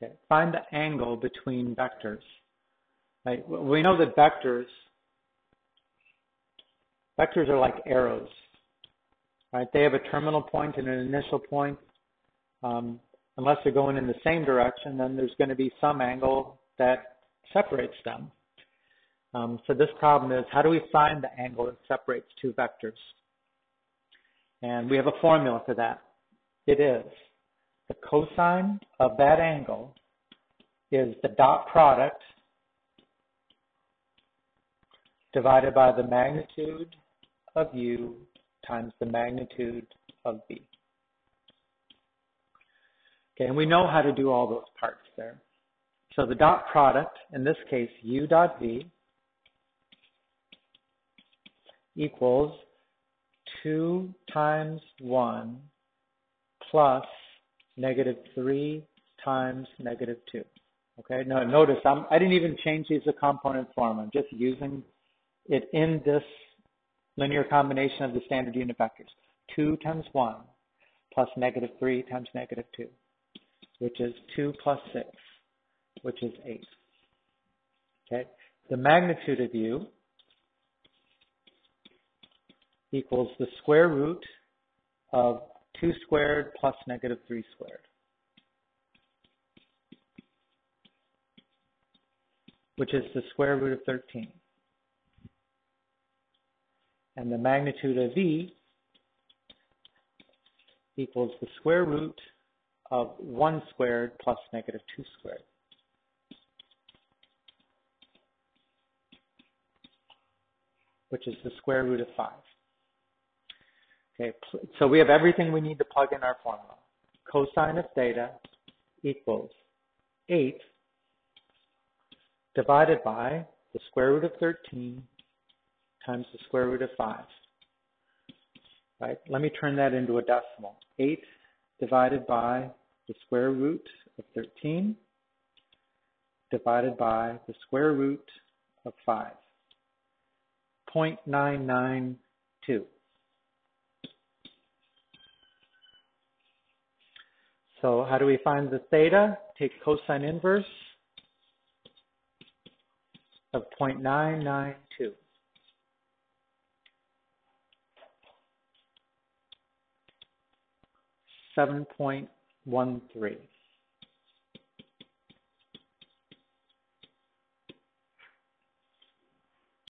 Okay, find the angle between vectors. Right? We know that vectors are like arrows, right? They have a terminal point and an initial point. Unless they're going in the same direction, then there's going to be some angle that separates them. So this problem is, how do we find the angle that separates two vectors? And we have a formula for that. It is the cosine of that angle is the dot product divided by the magnitude of u times the magnitude of v. Okay, and we know how to do all those parts there. So the dot product, in this case, u dot v, equals 2 times 1 plus -3 times -2. Okay, now notice I didn't even change these to component form. I'm just using it in this linear combination of the standard unit vectors. 2 times 1 plus -3 times -2, which is 2 plus 6, which is 8. Okay, the magnitude of u equals the square root of 2 squared plus -3 squared, which is the square root of 13. And the magnitude of v equals the square root of 1 squared plus -2 squared, which is the square root of 5. Okay, so we have everything we need to plug in our formula. Cosine of theta equals 8 divided by the square root of 13 times the square root of 5. Right? Let me turn that into a decimal. 8 divided by the square root of 13 divided by the square root of 5. 0.992. So how do we find the theta? Take cosine inverse of 0.992. 7.13.